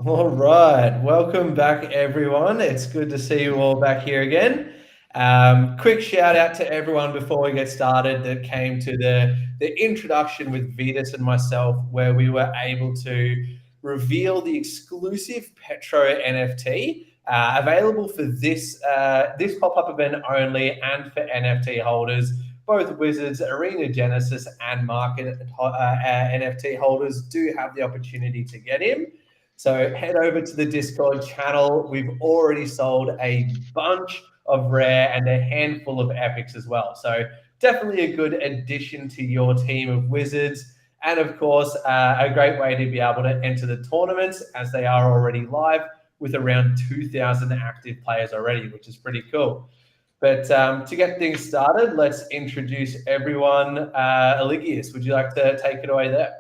All right, welcome back, everyone. It's good to see you all back here again. Quick shout out to everyone before we get started that came to the introduction with Vitas and myself, where we were able to reveal the exclusive Petro NFT available for this pop-up event only and for NFT holders. Both Wizards, Arena Genesis, and Market NFT holders do have the opportunity to get in. So head over to the Discord channel. We've already sold a bunch of rare and a handful of epics as well. So definitely a good addition to your team of wizards. And of course, a great way to be able to enter the tournaments as they are already live with around 2,000 active players already, which is pretty cool. But to get things started, let's introduce everyone. Eligijus, would you like to take it away there?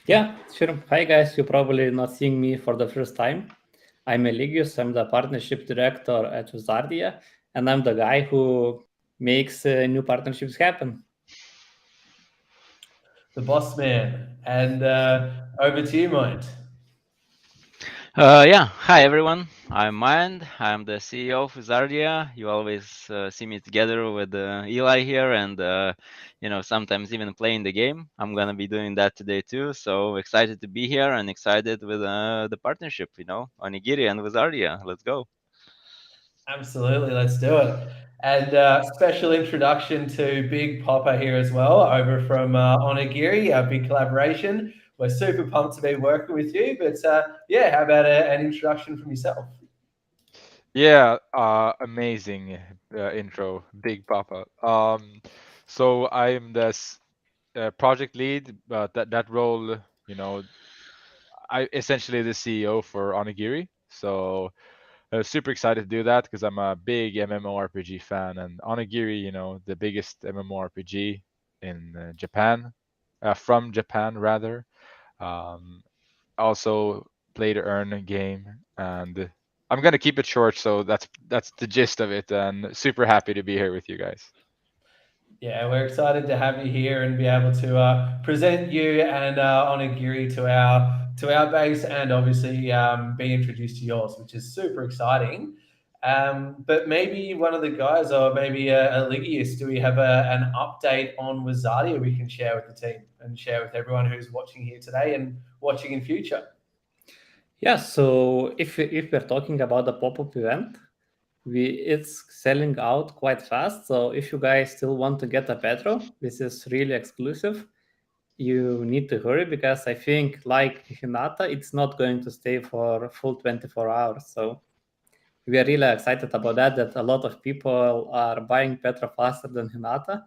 Yeah, sure. Hi guys, you're probably not seeing me for the first time. I'm Eligijus, I'm the partnership director at Wizardia, and I'm the guy who makes new partnerships happen. The boss man. And over to you, Mind. Yeah, hi everyone. I'm Mind. I'm the CEO of Wizardia. You always see me together with Eli here, and sometimes even playing the game. I'm gonna be doing that today too. So excited to be here and excited with the partnership. Onigiri and Wizardia. Let's go. Absolutely, let's do it. And special introduction to Big Popper here as well, over from Onigiri, a big collaboration. We're super pumped to be working with you. But yeah, how about an introduction from yourself? Yeah, amazing intro, Big Papa. So I'm the project lead, but that role, I essentially the CEO for Onigiri. So super excited to do that because I'm a big MMORPG fan, and Onigiri, the biggest MMORPG in Japan, from Japan rather. Um, Also play to earn a game, and I'm gonna keep it short. So that's the gist of it, and super happy to be here with you guys. Yeah, we're excited to have you here and be able to present you and Onigiri to our base, and obviously be introduced to yours, which is super exciting. But maybe one of the guys, or maybe Eligijus, do we have an update on Wizardia we can share with the team and share with everyone who's watching here today and watching in future? Yeah, so if we're talking about the pop-up event, it's selling out quite fast. So if you guys still want to get a Petro, this is really exclusive. You need to hurry because I think, like Hinata, it's not going to stay for full 24 hours. So we are really excited about that a lot of people are buying Petro faster than Hinata.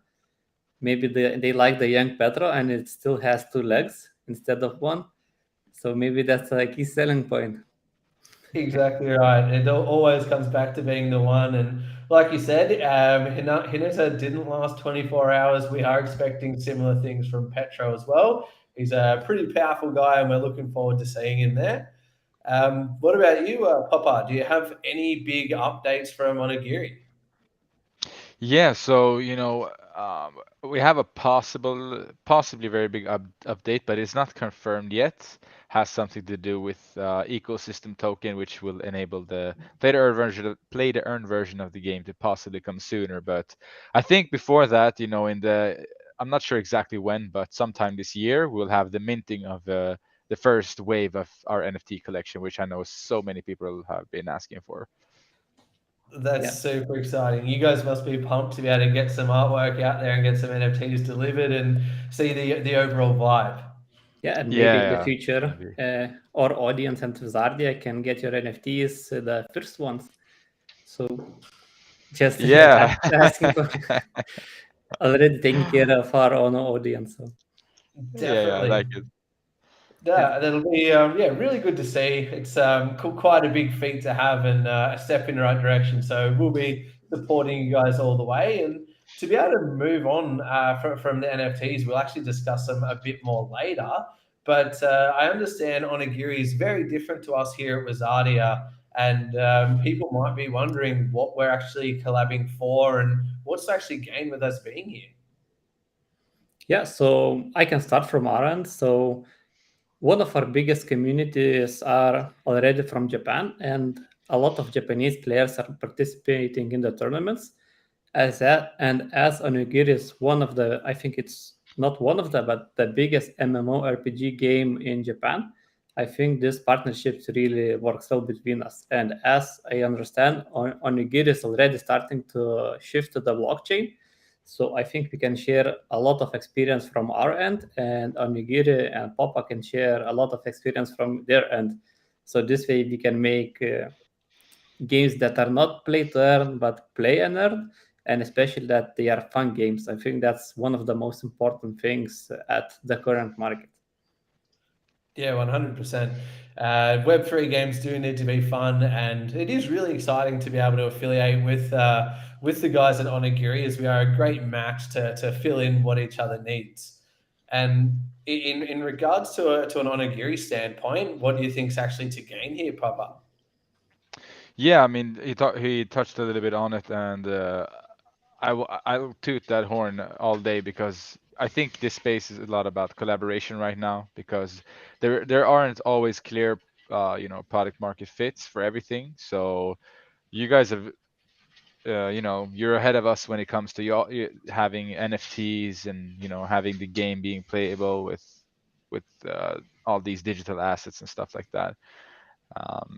Maybe they like the young Petro and it still has two legs instead of one. So maybe that's a key selling point. Exactly right. It always comes back to being the one. And like you said, Hinata didn't last 24 hours. We are expecting similar things from Petro as well. He's a pretty powerful guy, and we're looking forward to seeing him there. What about you, Papa? Do you have any big updates from Onigiri? Yeah, so we have a possibly very big update, but it's not confirmed yet. Has something to do with ecosystem token, which will enable the play to earn version of the game to possibly come sooner. But I think before that, I'm not sure exactly when, but sometime this year we'll have the minting of the first wave of our NFT collection, which I know so many people have been asking for. That's Yeah. super exciting. You guys must be pumped to be able to get some artwork out there and get some NFTs delivered and see the overall vibe. Yeah, and maybe in the Yeah, future, yeah. our audience and Wizardia can get your NFTs, the first ones. So just Yeah. asking for already taking care of our own audience. So. Yeah, I Definitely. like it. Yeah. Yeah, that'll be yeah, really good to see. It's quite a big feat to have and a step in the right direction. So we'll be supporting you guys all the way. And to be able to move on from the NFTs, we'll actually discuss them a bit more later. But I understand Onigiri is very different to us here at Wizardia, and people might be wondering what we're actually collabing for and what's actually gained with us being here. Yeah, so I can start from our end. So one of our biggest communities are already from Japan, and a lot of Japanese players are participating in the tournaments. As Onigiri is one of the, I think it's not one of the, but the biggest MMORPG game in Japan. I think this partnership really works well between us. And as I understand, Onigiri is already starting to shift to the blockchain. So I think we can share a lot of experience from our end, and Onigiri and Papa can share a lot of experience from their end. So this way we can make games that are not play to earn but play and earn, and especially that they are fun games. I think that's one of the most important things at the current market. Yeah, 100%. Web3 games do need to be fun, and it is really exciting to be able to affiliate with the guys at Onigiri, as we are a great match to fill in what each other needs. And in regards to an Onigiri standpoint, what do you think is actually to gain here, Papa? Yeah, I mean, he touched a little bit on it, and I'll toot that horn all day, because I think this space is a lot about collaboration right now, because there aren't always clear product market fits for everything. So you guys have you're ahead of us when it comes to having NFTs, and having the game being playable with all these digital assets and stuff like that.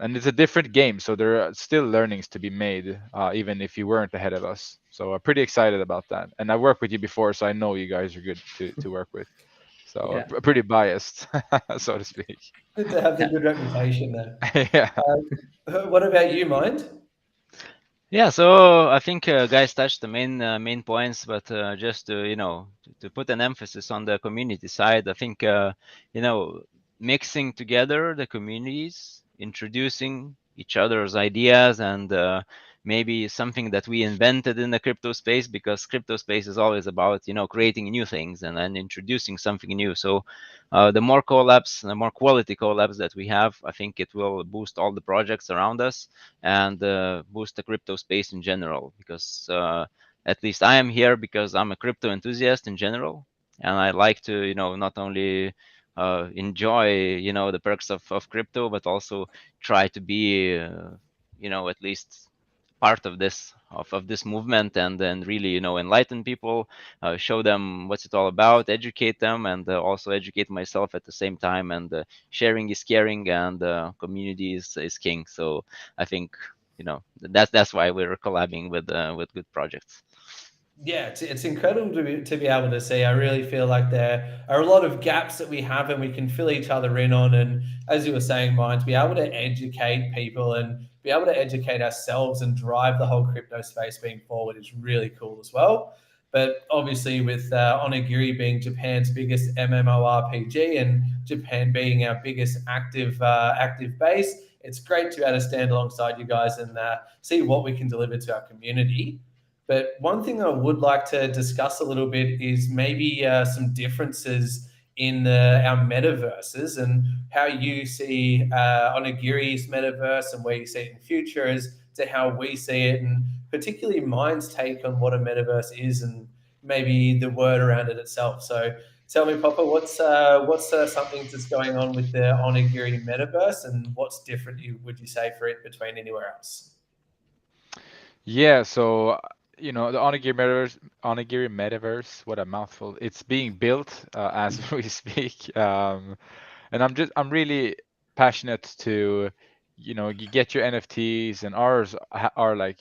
And it's a different game, so there are still learnings to be made, even if you weren't ahead of us. So I'm pretty excited about that. And I worked with you before, so I know you guys are good to work with. So Yeah. pretty biased, so to speak. Good to have the good reputation there. Yeah. What about you, Mind? Yeah, so I think guys touched the main points, but just to put an emphasis on the community side, I think mixing together the communities, introducing each other's ideas, and maybe something that we invented in the crypto space, because crypto space is always about creating new things and then introducing something new. So the more collabs, the more quality collabs that we have, I think it will boost all the projects around us, and boost the crypto space in general, because at least I am here because I'm a crypto enthusiast in general, and I like to not only enjoy the perks of crypto, but also try to be at least part of this movement, and then really enlighten people, show them what's it all about, educate them, and also educate myself at the same time. And sharing is caring, and community is king. So I think that's why we're collabing with good projects. Yeah, it's incredible to be able to see. I really feel like there are a lot of gaps that we have and we can fill each other in on. And as you were saying, Mine, to be able to educate people and be able to educate ourselves and drive the whole crypto space being forward is really cool as well. But obviously, with Onigiri being Japan's biggest MMORPG and Japan being our biggest active base, it's great to be able to stand alongside you guys and see what we can deliver to our community. But one thing I would like to discuss a little bit is maybe some differences in our metaverses and how you see Onigiri's metaverse and where you see it in future as to how we see it, and particularly Mind's take on what a metaverse is and maybe the word around it itself. So tell me, Papa, what's something that's going on with the Onigiri metaverse, and what's different, would you say, for it between anywhere else? Yeah, so the Onigiri metaverse, what a mouthful. It's being built as we speak. And I'm really passionate to you get your NFTs, and ours are like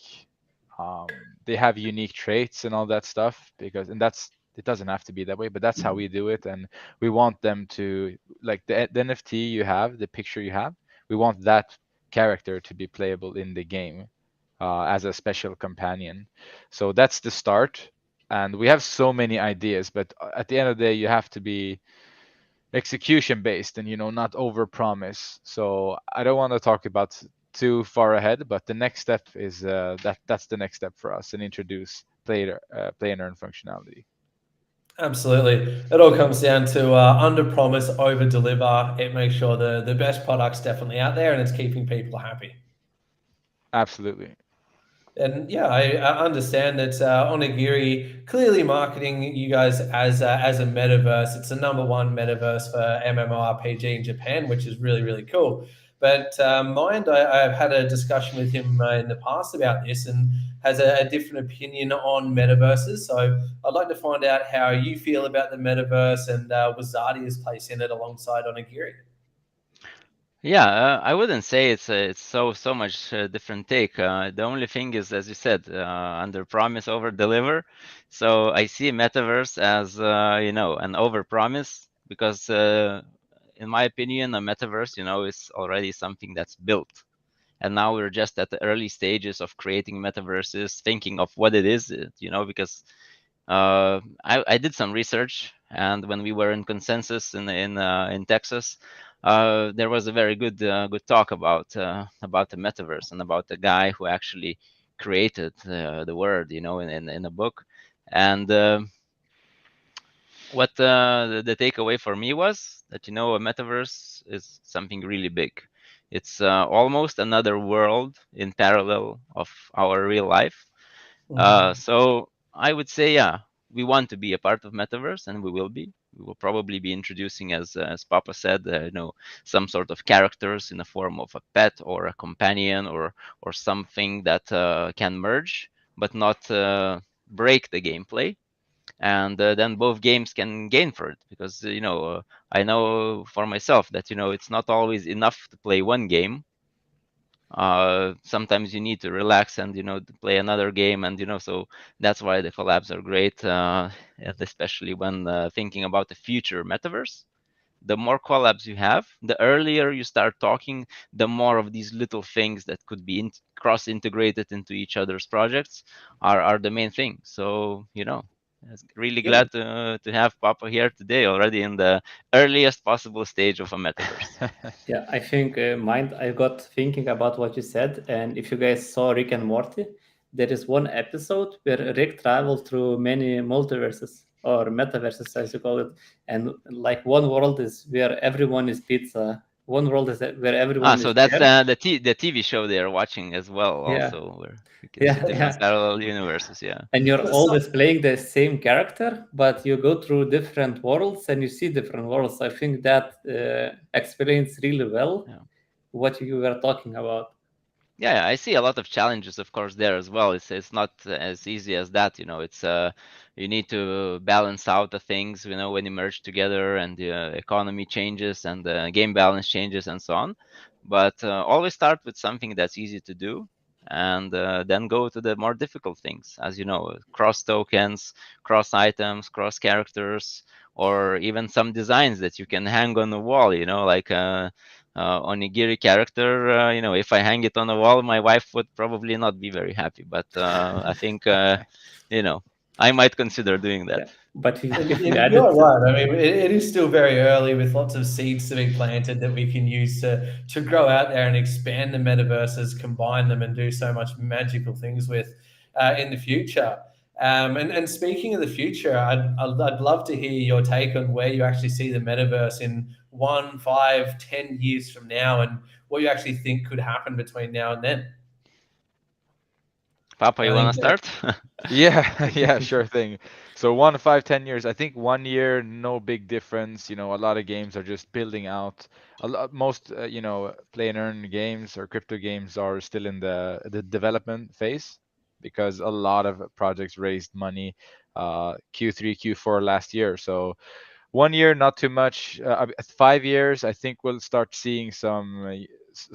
they have unique traits and all that stuff, because and that's it doesn't have to be that way, but that's how we do it. And we want them to, like, the NFT you have, the picture you have, we want that character to be playable in the game as a special companion. So that's the start. And we have so many ideas, but at the end of the day, you have to be execution based and not over promise. So I don't want to talk about too far ahead, but the next step is that's the next step for us, and introduce play and earn functionality. Absolutely. It all comes down to under promise, over deliver. It makes sure the best product's definitely out there and it's keeping people happy. Absolutely. And yeah, I understand that Onigiri clearly marketing you guys as a metaverse. It's the #1 metaverse for MMORPG in Japan, which is really, really cool. But Mind, I've had a discussion with him in the past about this and has a different opinion on metaverses. So I'd like to find out how you feel about the metaverse and Wizardia's place in it alongside Onigiri. Yeah, I wouldn't say it's so much different take. The only thing is, as you said, under promise, over deliver. So I see metaverse as an over promise because, in my opinion, a metaverse is already something that's built, and now we're just at the early stages of creating metaverses, thinking of what it is, because I did some research, and when we were in consensus in Texas, there was a very good talk about the metaverse and about the guy who actually created the word, in a book. And what the takeaway for me was that a metaverse is something really big. It's almost another world in parallel of our real life. So I would say, yeah, we want to be a part of metaverse, and we will be. We will probably be introducing, as Papa said, some sort of characters in the form of a pet or a companion or something that can merge, but not break the gameplay. And then both games can gain for it, because I know for myself that it's not always enough to play one game. Sometimes you need to relax and to play another game, and so that's why the collabs are great, and especially when thinking about the future metaverse. The more collabs you have, the earlier you start talking, the more of these little things that could be cross integrated into each other's projects are the main thing. So really glad to have Papa here today, already in the earliest possible stage of a metaverse. Yeah, I think I got thinking about what you said, and if you guys saw Rick and Morty, there is one episode where Rick traveled through many multiverses or metaverses, as you call it, and like one world is where everyone is pizza, one world is where everyone So is that's there. the TV show they're watching as well, Yeah, also, where you can see yeah, different yeah. parallel universes. Yeah. And you're So- always playing the same character, but you go through different worlds and you see different worlds. I think that explains really well Yeah. what you were talking about. Yeah, I see a lot of challenges, of course, there as well. It's not as easy as that. It's you need to balance out the things, when you merge together, and the economy changes and the game balance changes and so on. But always start with something that's easy to do, and then go to the more difficult things, as cross tokens, cross items, cross characters, or even some designs that you can hang on the wall. Like onigiri character. If I hang it on a wall, my wife would probably not be very happy. But I think I might consider doing that. Yeah, but if you You're added, right. I mean, it is still very early with lots of seeds to be planted that we can use to grow out there and expand the metaverses, combine them, and do so much magical things with in the future. And speaking of the future, I'd love to hear your take on where you actually see the metaverse in 1, 5, 10 years from now, and what you actually think could happen between now and then. Papa, you I wanna think start? Yeah, yeah, sure thing. So 1, 5, 10 years. I think 1 year, no big difference. A lot of games are just building out. Most, play and earn games or crypto games are still in the development phase, because a lot of projects raised money Q3, Q4 last year. So 1 year, not too much. 5 years, I think we'll start seeing some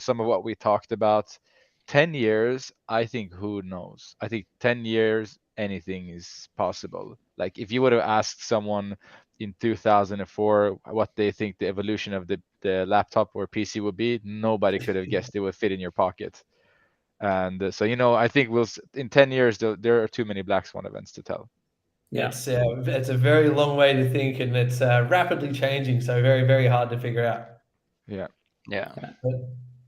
of what we talked about. 10 years, I think, who knows? I think 10 years, anything is possible. Like, if you would have asked someone in 2004 what they think the evolution of the laptop or PC would be, nobody could have guessed it would fit in your pocket. And so, I think in 10 years, there are too many Black Swan events to tell. yeah, it's a very long way to think, and it's rapidly changing, so very, very hard to figure out. Yeah. Yeah. But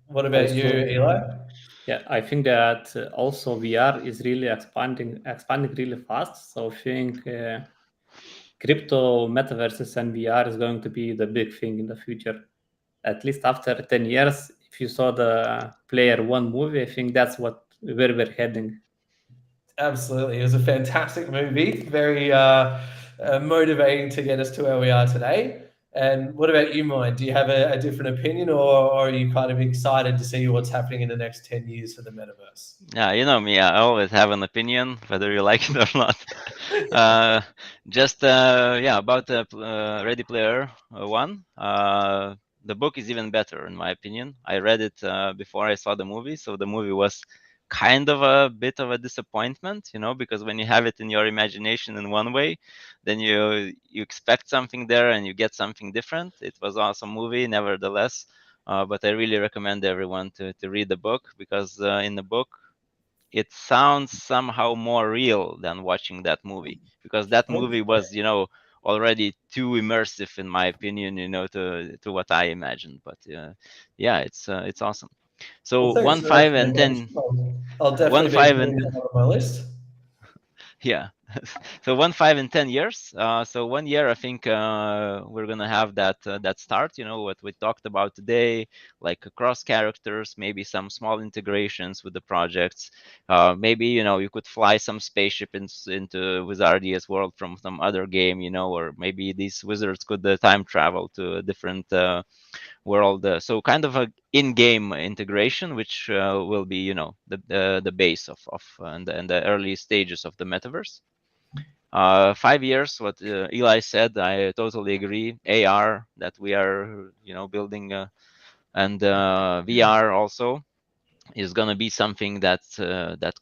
what about you, also, Eli? yeah, I think that also VR is really expanding really fast. So I think crypto metaverses and VR is going to be the big thing in the future. At least after 10 years, if you saw the Player One movie, I think that's where we're heading. Absolutely. It was a fantastic movie, very motivating to get us to where we are today. And what about you, Mind? Do you have a different opinion, or are you kind of excited to see what's happening in the next 10 years for the metaverse? Yeah, you know me, I always have an opinion, whether you like it or not. uh, yeah, about Ready Player One. The book is even better, in my opinion. I read it before I saw the movie, so the movie was kind of a bit of a disappointment, you know, because when you have it in your imagination in one way, then you expect something there and you get something different. It was an awesome movie, nevertheless. But I really recommend everyone to read the book, because in the book it sounds somehow more real than watching that movie, because that movie was, you know, already too immersive, in my opinion, you know, to what I imagined. But yeah, it's awesome. So Well, thanks one, for that five, and recommendation. 10, I'll one, definitely be five, putting and that on my list. yeah. So 1, 5, and 10 years. So 1 year, I think we're gonna have that start. You know what we talked about today, like cross characters, maybe some small integrations with the projects. Maybe, you know, you could fly some spaceship into Wizardia's world from some other game, you know, or maybe these wizards could time travel to a different world. So kind of a in-game integration, which will be, you know, the base of and the early stages of the metaverse. 5 years, what Eli said, I totally agree. AR that we are, you know, building, and VR also is going to be something that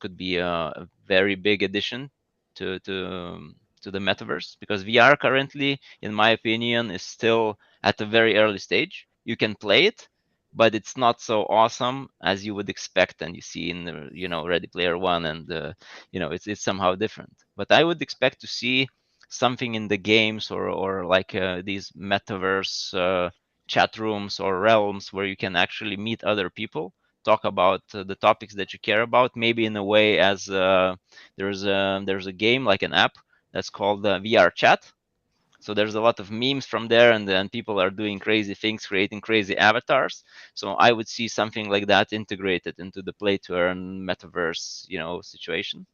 could be a very big addition to the metaverse, because VR currently, in my opinion, is still at a very early stage. You can play it, but it's not so awesome as you would expect, and you see in the, you know, Ready Player One, and you know, it's somehow different. But I would expect to see something in the games, or like these metaverse chat rooms or realms where you can actually meet other people, talk about the topics that you care about, maybe in a way as there's a game, like an app that's called VR Chat. So there's a lot of memes from there, and then people are doing crazy things, creating crazy avatars. So I would see something like that integrated into the play to earn metaverse, you know, situation.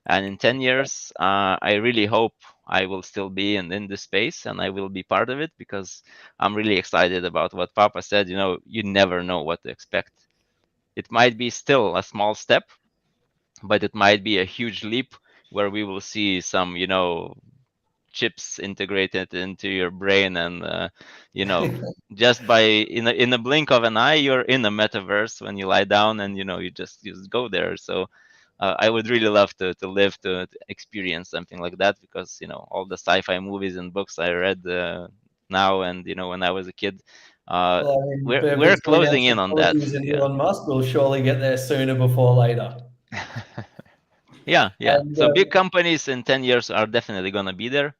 And in 10 years, I really hope I will still be in this space, and I will be part of it, because I'm really excited about what Papa said. You know, you never know what to expect. It might be still a small step, but it might be a huge leap where we will see some, you know, chips integrated into your brain, and you know, just by in a blink of an eye, you're in a metaverse when you lie down, and you know, you just go there. So I would really love to live to experience something like that, because you know, all the sci-fi movies and books I read now, and you know, when I was a kid, uh, Well, I mean, we're between our closing in on that. technologies and Yeah. Elon Musk, we'll surely get there sooner before later. Yeah. And So big companies in 10 years are definitely going to be there.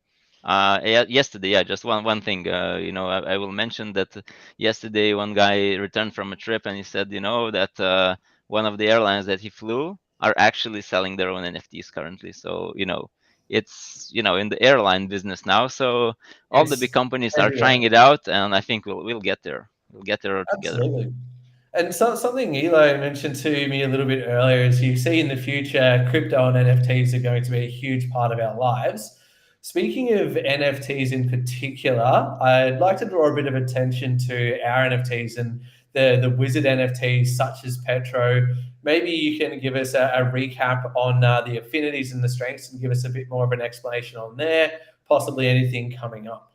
Yesterday, yeah, just one thing, you know, I will mention that yesterday one guy returned from a trip, and he said, you know, that one of the airlines that he flew are actually selling their own NFTs currently. So, you know, it's, you know, in the airline business now. So all the big it's companies are everywhere. trying it out, and I think we'll get there. We'll get there together. Absolutely. And something Eli mentioned to me a little bit earlier is you see in the future, crypto and NFTs are going to be a huge part of our lives. Speaking of NFTs in particular, I'd like to draw a bit of attention to our NFTs and the Wizard NFTs, such as Petro. Maybe you can give us a recap on the affinities and the strengths, and give us a bit more of an explanation on there, possibly anything coming up.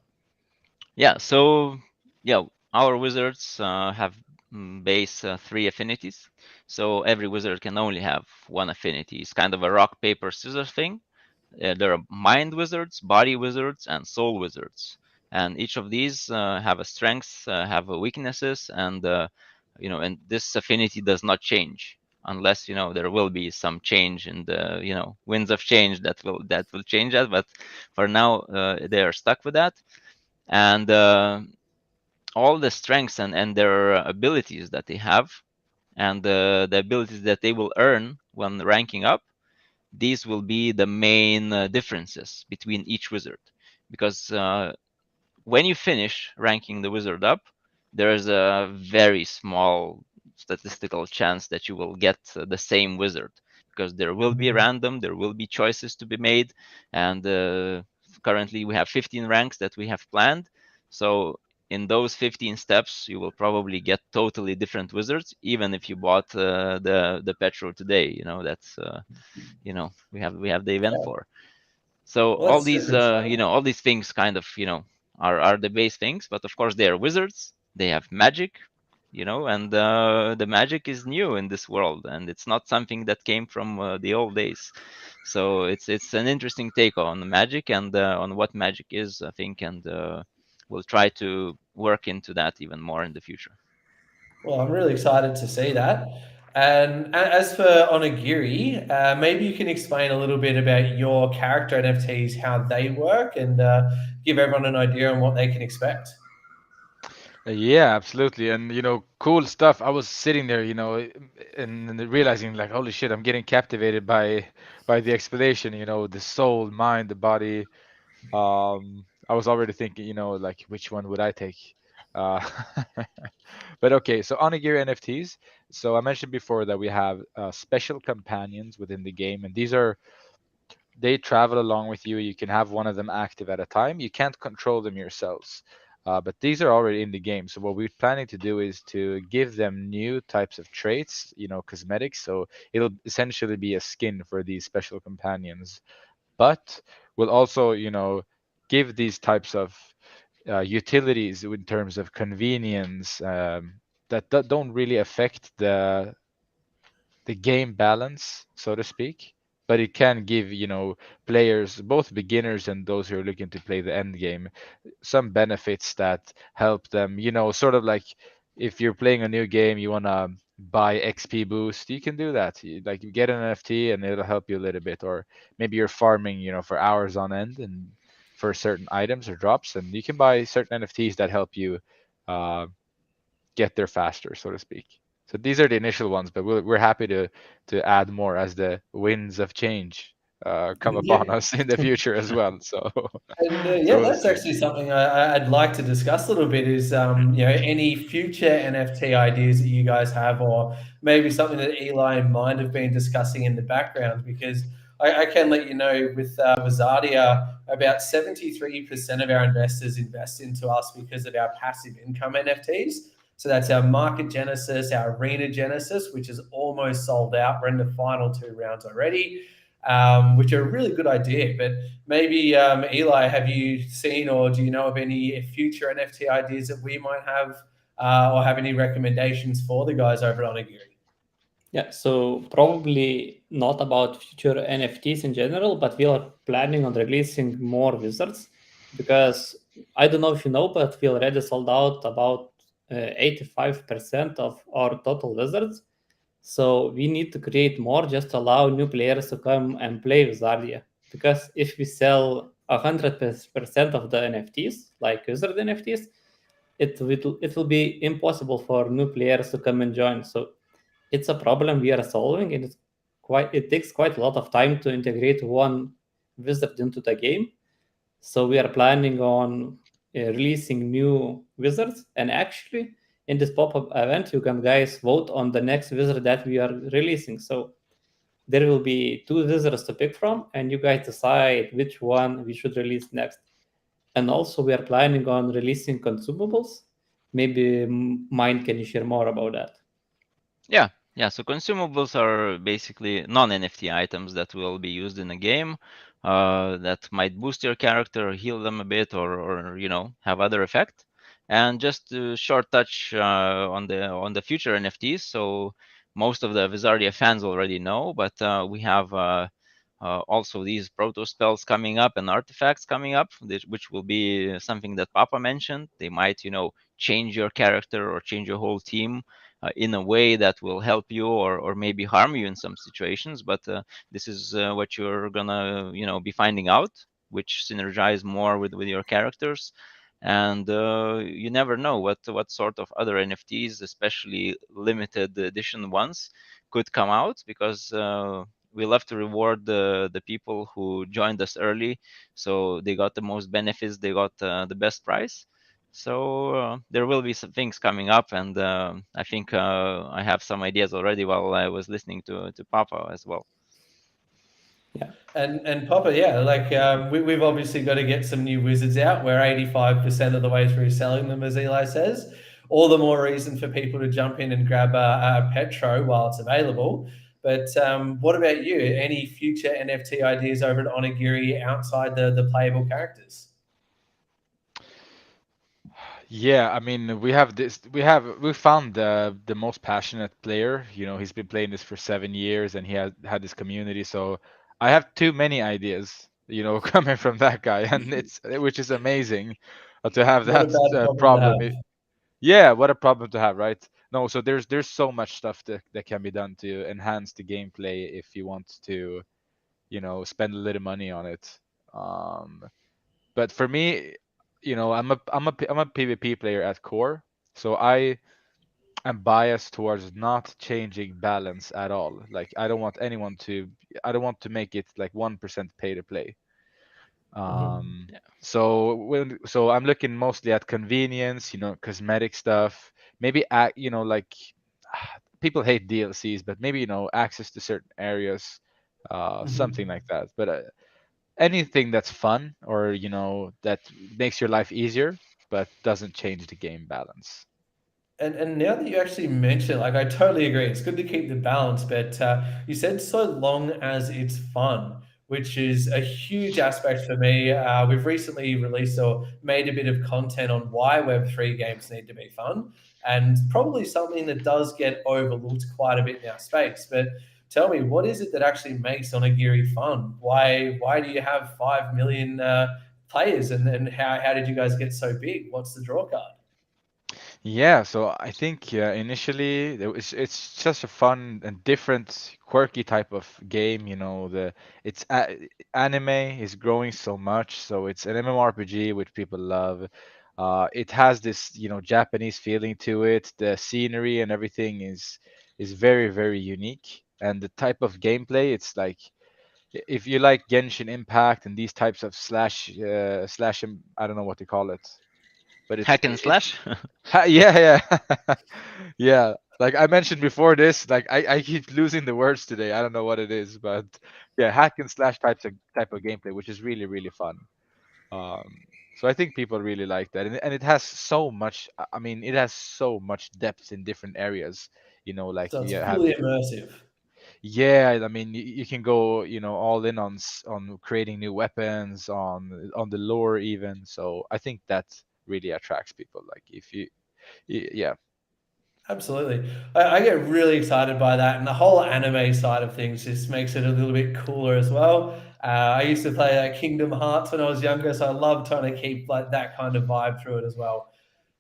Yeah, so yeah, our wizards have base 3 affinities. So every wizard can only have one affinity. It's kind of a rock, paper, scissors thing. There are mind wizards, body wizards, and soul wizards. And each of these have a strengths, have a weaknesses, and you know, and this affinity does not change unless, you know, there will be some change in the, you know, winds of change that will change that. But for now, they are stuck with that. And all the strengths and their abilities that they have, and the abilities that they will earn when ranking up, these will be the main differences between each wizard. Because when you finish ranking the wizard up, there is a very small statistical chance that you will get the same wizard, because there will be random, there will be choices to be made, and currently we have 15 ranks that we have planned. So in those 15 steps, you will probably get totally different wizards, even if you bought the petrol today. That's we have the event for. So Well, all that's these super exciting. all these things kind of are the base things, but of course they are wizards. They have magic, and the magic is new in this world, and it's not something that came from the old days. So it's an interesting take on the magic and on what magic is, I think, and we'll try to work into that even more in the future. Well, I'm really excited to see that. And as for Onigiri, maybe you can explain a little bit about your character NFTs, how they work, and give everyone an idea on what they can expect. Yeah, absolutely. And cool stuff. I was sitting there, and realizing like, holy shit, I'm getting captivated by the explanation, the soul, mind, the body. I was already thinking, like which one would I take? Uh, but okay, so Onigiri NFTs. So I mentioned before that we have special companions within the game, and they travel along with you. You can have one of them active at a time. You can't control them yourselves. But these are already in the game. So what we're planning to do is to give them new types of traits, cosmetics. So it'll essentially be a skin for these special companions. But we'll also, give these types of utilities in terms of convenience that don't really affect the game balance, so to speak. But it can give, players, both beginners and those who are looking to play the end game, some benefits that help them, sort of like if you're playing a new game, you want to buy XP boost, you can do that. Like you get an NFT and it'll help you a little bit. Or maybe you're farming, for hours on end and for certain items or drops, and you can buy certain NFTs that help you uh, get there faster, so to speak. So these are the initial ones, but we're happy to add more as the winds of change come Yeah. upon us in the future as well. So And so yeah, we'll that's see. actually something I'd like to discuss a little bit is, any future NFT ideas that you guys have, or maybe something that Eli and Mind have been discussing in the background, because I can let you know with Wizardia, about 73% of our investors invest into us because of our passive income NFTs. So that's our Market Genesis, our Arena Genesis, which is almost sold out. We're in the final 2 rounds already, which are a really good idea. But maybe, Eli, have you seen or do you know of any future NFT ideas that we might have, or have any recommendations for the guys over at Onigiri? Yeah, so probably not about future NFTs in general, but we are planning on releasing more wizards because I don't know if you know, but we already sold out about 85% of our total wizards. So we need to create more just to allow new players to come and play with Zardia. Because if we sell 100% of the NFTs, like wizard NFTs, it will be impossible for new players to come and join. So it's a problem we are solving, and it takes quite a lot of time to integrate one wizard into the game. So we are planning on releasing new wizards, and actually in this pop-up event you can guys vote on the next wizard that we are releasing. So there will be 2 wizards to pick from, and you guys decide which one we should release next. And also we are planning on releasing consumables. Maybe Mind, can you share more about that? Yeah. So consumables are basically non-NFT items that will be used in a game, that might boost your character, or heal them a bit, or have other effect. And just to short touch on the future NFTs. So most of the Wizardia fans already know, but we have also these proto spells coming up and artifacts coming up, which will be something that Papa mentioned. They might change your character or change your whole team in a way that will help you or maybe harm you in some situations. But this is what you're gonna be finding out, which synergize more with your characters. And you never know what sort of other NFTs, especially limited edition ones, could come out, because we love to reward the people who joined us early, so they got the most benefits, they got the best price. So there will be some things coming up, and I think I have some ideas already while I was listening to Papa as well. And Papa, yeah, like we've obviously got to get some new wizards out. We're 85% of the way through selling them, as Eli says. All the more reason for people to jump in and grab a Petro while it's available. But what about you? Any future NFT ideas over at Onigiri outside the playable characters? Yeah, I mean, we found the most passionate player. You know, he's been playing this for 7 years, and he has had this community. So I have too many ideas, you know, coming from that guy, and it's which is amazing to have What a that bad problem to problem. have. Yeah, what a problem to have, right? No, so there's so much stuff that can be done to enhance the gameplay if you want to, you know, spend a little money on it. Um, but for me, you know, I'm a PvP player at core, so I am biased towards not changing balance at all. Like I don't want to make it like 1% pay to play. Mhm. Um, so I'm looking mostly at convenience, you know, cosmetic stuff, maybe you know, like people hate DLCs, but maybe, you know, access to certain areas, something Mhm. like that. But anything that's fun or, you know, that makes your life easier but doesn't change the game balance. And now that you actually mention it, like I totally agree. It's good to keep the balance, but you said so long as it's fun, which is a huge aspect for me. We've recently released or made a bit of content on why Web3 games need to be fun, and probably something that does get overlooked quite a bit in our space. But tell me, what is it that actually makes Onigiri fun? Why do you have 5 million players, and how did you guys get so big? What's the draw card? Yeah, so I think initially it's just a fun and different, quirky type of game. You know, anime is growing so much, so it's an MMORPG which people love. It has this, you know, Japanese feeling to it. The scenery and everything is very, very unique, and the type of gameplay, it's like if you like Genshin Impact and these types of I don't know what to call it, but Hack and slash. yeah, yeah, yeah. Like I mentioned before this, like I keep losing the words today. I don't know what it is, but yeah, hack and slash type of gameplay, which is really really fun. So I think people really like that, and it has so much. I mean, it has so much depth in different areas. You know, like So you it's have fully immersive. yeah. I mean, you can go, you know, all in on creating new weapons, on the lore even. So I think that really attracts people. Like if you yeah. Absolutely. I get really excited by that. And the whole anime side of things just makes it a little bit cooler as well. I used to play Kingdom Hearts when I was younger, so I love trying to keep like that kind of vibe through it as well.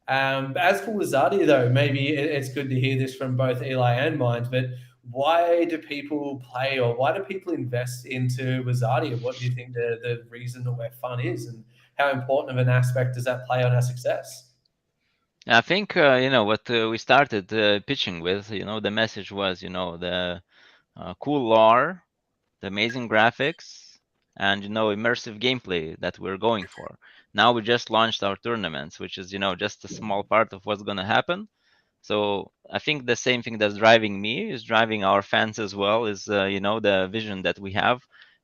As for Wizardia, though, maybe it's good to hear this from both Eli and Mind, but why do people play or why do people invest into Wizardia? What do you think the reason where fun is, and how important of an aspect does that play on our success? I think what we started pitching with. The message was the cool lore, the amazing graphics, and immersive gameplay that we're going for. Now we just launched our tournaments, which is just a small part of what's going to happen. So I think the same thing that's driving me is driving our fans as well, is the vision that we have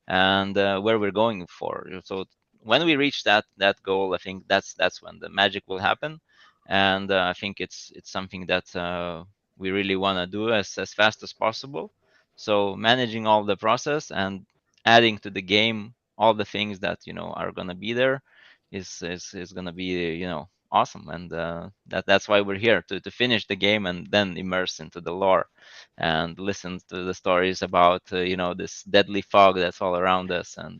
and where we're going for. So when we reach that goal, I think that's when the magic will happen, and I think it's something that we really want to do as fast as possible. So managing all the process and adding to the game all the things that are gonna be there is gonna be awesome, and that's why we're here to finish the game and then immerse into the lore and listen to the stories about this deadly fog that's all around us, and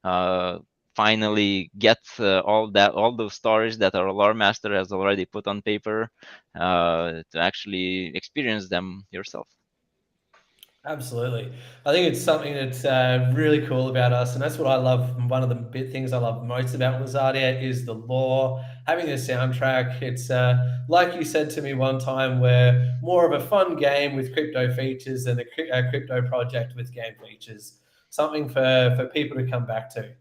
uh, finally get all those stories that our lore master has already put on paper to actually experience them yourself. Absolutely. I think it's something that's really cool about us. And that's what I love. One of the big things I love most about Wizardia is the lore, having a soundtrack. It's like you said to me one time, we're more of a fun game with crypto features than a crypto project with game features. Something for people to come back to.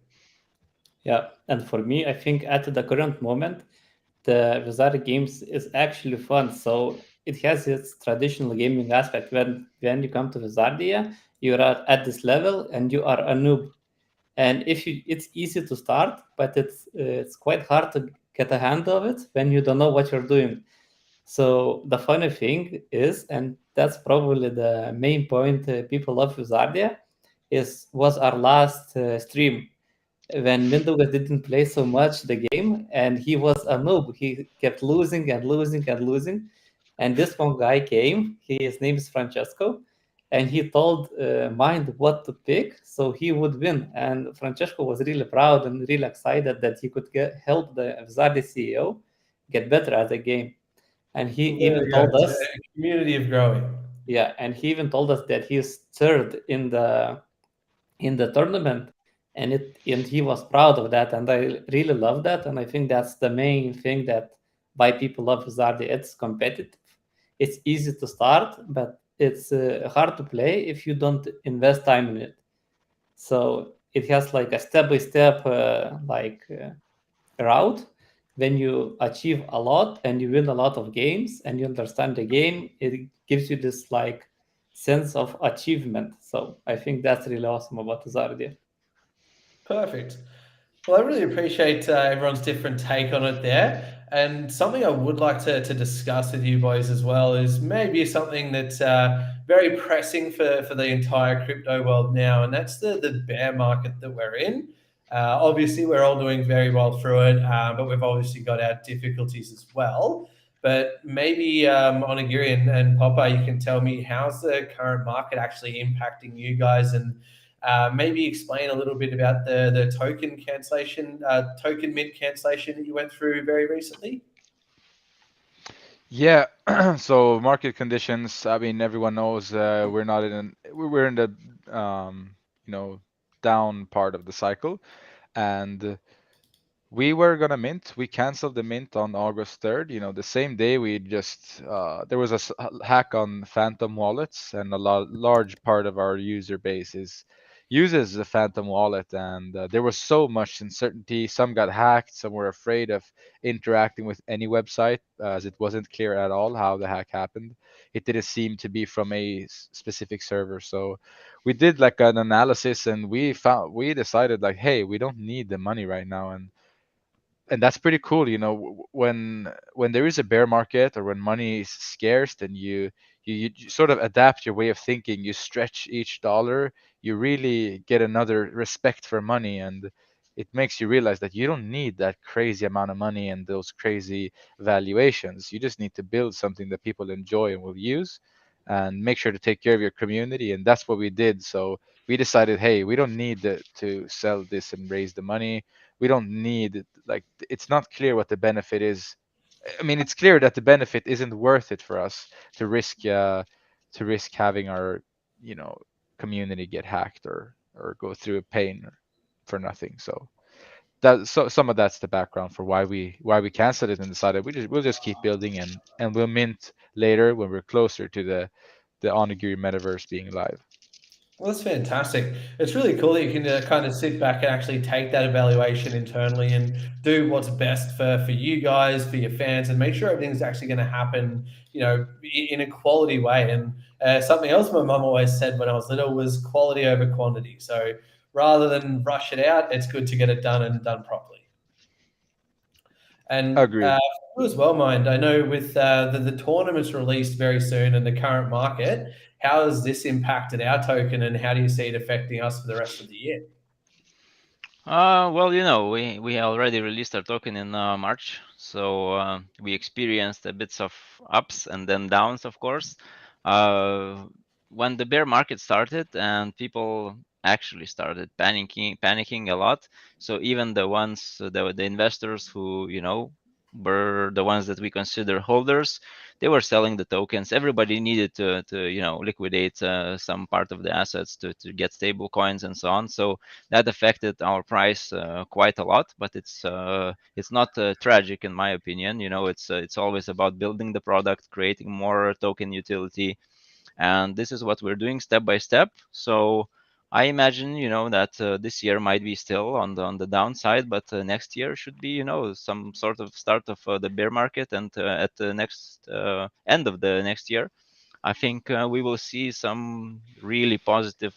Yeah, and for me, I think at the current moment, the Wizard games is actually fun. So it has its traditional gaming aspect. When you come to Wizardia, you are at this level and you are a noob. And it's easy to start, but it's quite hard to get a hand of it when you don't know what you're doing. So the funny thing is, and that's probably the main point people love Wizardia, was our last stream when Mindaugas didn't play so much the game, and he was a noob. He kept losing and losing and losing. And this one guy came. His name is Francesco, and he told Mind what to pick so he would win. And Francesco was really proud and really excited that he could help the Vizardi CEO get better at the game. And he There even we go. told It's us, a community of growing. yeah, and he even told us that he's third in the tournament, and he was proud of that, and I really love that, and I think that's the main thing that why people love Wizardy. It's competitive, it's easy to start, but it's hard to play if you don't invest time in it. So it has like a step-by-step route. When you achieve a lot and you win a lot of games and you understand the game, it gives you this like sense of achievement. So I think that's really awesome about Wizardy. Perfect. Well, I really appreciate everyone's different take on it there. And something I would like to discuss with you boys as well is maybe something that's very pressing for the entire crypto world now, and that's the bear market that we're in. Obviously, we're all doing very well through it, but we've obviously got our difficulties as well. But maybe Onigiri and Papa, you can tell me how's the current market actually impacting you guys, and maybe explain a little bit about the token cancellation, token mint cancellation that you went through very recently. Yeah, so market conditions. I mean, everyone knows we're not we're in the you know down part of the cycle, and we were gonna mint. We canceled the mint on August 3rd. The same day we just there was a hack on Phantom wallets, and a large part of our user base uses the Phantom wallet, and there was so much uncertainty. Some got hacked. Some were afraid of interacting with any website, as it wasn't clear at all how the hack happened. It didn't seem to be from a specific server. So we did like an analysis, and we decided like, hey, we don't need the money right now, and that's pretty cool. When there is a bear market or when money is scarce, then you sort of adapt your way of thinking. You stretch each dollar. You really get another respect for money, and it makes you realize that you don't need that crazy amount of money and those crazy valuations. You just need to build something that people enjoy and will use, and make sure to take care of your community. And that's what we did. So we decided, hey, we don't need to sell this and raise the money. We don't need, like, it's not clear what the benefit is. I mean, it's clear that the benefit isn't worth it for us to risk having our you know community get hacked or go through a pain for nothing. So some of that's the background for why we canceled it and decided we'll just keep building, and we'll mint later when we're closer to the Onigiri metaverse being live. Well, that's fantastic. It's really cool that you can kind of sit back and actually take that evaluation internally and do what's best for you guys, for your fans, and make sure everything's actually going to happen, in a quality way. And something else my mum always said when I was little was quality over quantity. So rather than rush it out, it's good to get it done and done properly. And Agreed. you as well, Mind. I know with the tournament's released very soon and the current market, how has this impacted our token, and how do you see it affecting us for the rest of the year? Well, we already released our token in March, so we experienced a bits of ups and then downs, of course. When the bear market started and people actually started panicking a lot, so even the ones, the investors who were the ones that we consider holders, they were selling the tokens. Everybody needed to liquidate some part of the assets to get stable coins and so on. So that affected our price quite a lot, but it's not tragic in my opinion. It's always about building the product, creating more token utility, and this is what we're doing step by step. So I imagine that this year might be still on the downside, but next year should be some sort of start of the bear market, and at the next end of the next year I think we will see some really positive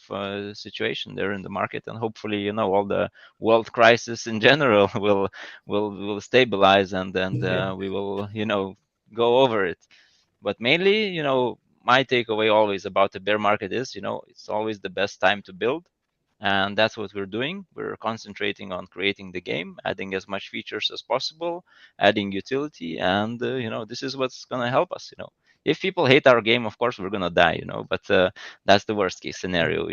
situation there in the market, and hopefully, all the world crisis in general will stabilize, and we will, go over it. But mainly, my takeaway always about the bear market is, it's always the best time to build. And that's what we're doing. We're concentrating on creating the game, adding as much features as possible, adding utility, and this is what's gonna help us. If people hate our game, of course we're gonna die. But that's the worst case scenario.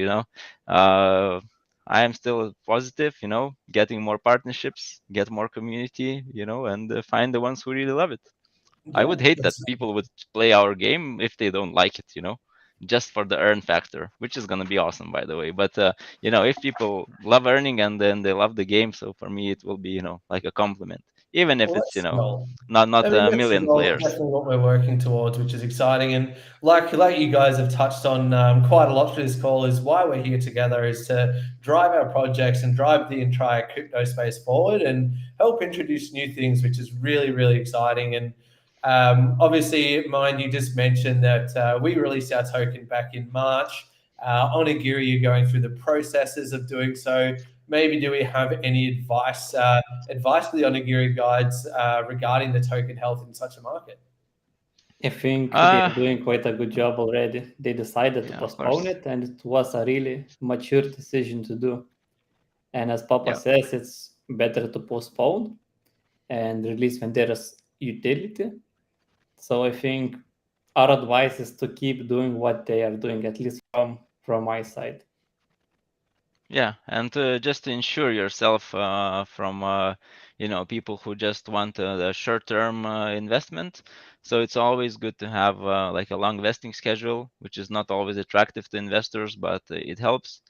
I am still positive. Getting more partnerships, get more community. And find the ones who really love it. I would hate that people would play our game if they don't like it. Just for the earn factor, which is going to be awesome, by the way. But if people love earning and then they love the game, so for me it will be like a compliment, even if it's not a million players. Definitely what we're working towards, which is exciting. And like you guys have touched on quite a lot through this call, is why we're here together, is to drive our projects and drive the entire crypto space forward and help introduce new things, which is really, really exciting. And obviously, Mind, you just mentioned that we released our token back in March. Onigiri, you're going through the processes of doing so. Maybe do we have any advice to the Onigiri guides regarding the token health in such a market? I think they're doing quite a good job already. They decided to postpone it, and it was a really mature decision to do. And as Papa says, it's better to postpone and release when there is utility. So I think our advice is to keep doing what they are doing, at least from my side. Yeah, and just to ensure yourself from people who just want a short-term investment. So it's always good to have like a long vesting schedule, which is not always attractive to investors, but it helps.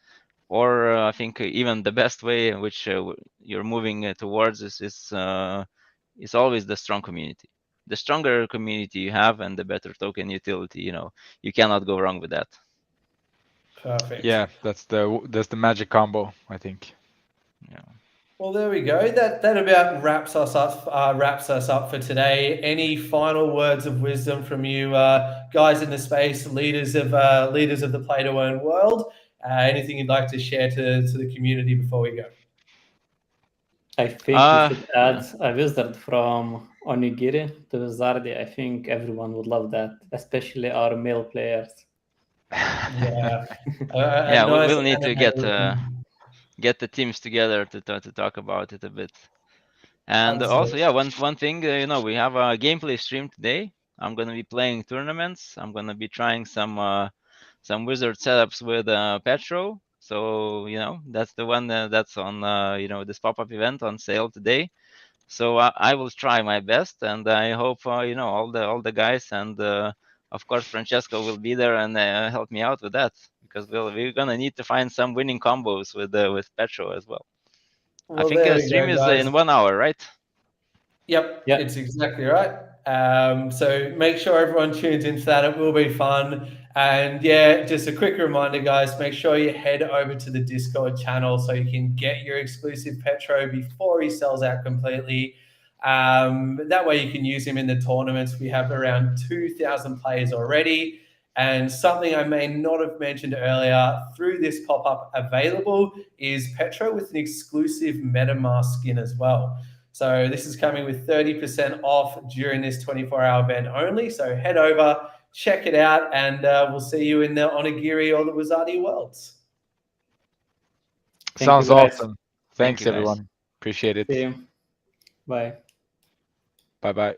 Or I think even the best way in which you're moving towards is always the strong community. The stronger community you have and the better token utility, you cannot go wrong with that. Perfect. Yeah, that's the magic combo, I think. Yeah. Well, there we go. That about wraps us up for today. Any final words of wisdom from you guys in the space, leaders of the play-to-earn world? Anything you'd like to share to the community before we go? I think we should add a wizard from Onigiri to Wizardia. I think everyone would love that, especially our male players. Yeah, we'll need to get the teams together to talk about it a bit. And Absolutely. also, one thing, we have a gameplay stream today. I'm gonna be playing tournaments. I'm gonna be trying some wizard setups with Petro. So that's the one that's on this pop-up event on sale today. So I will try my best, and I hope all the guys and of course Francesco will be there and help me out with that, because we're gonna need to find some winning combos with Petro as well. Well, I think the stream is in 1 hour, right? Yep, it's exactly right. So make sure everyone tunes into that. It will be fun. And yeah, just a quick reminder, guys, make sure you head over to the Discord channel so you can get your exclusive Petro before he sells out completely. That way you can use him in the tournaments. We have around 2,000 players already. And something I may not have mentioned earlier, through this pop-up available is Petro with an exclusive MetaMask skin as well. So this is coming with 30% off during this 24-hour event only. So head over, check it out, and we'll see you in the Onigiri or the Wizardia worlds. Sounds awesome. Thanks, everyone. Appreciate it. See you. Bye. Bye-bye.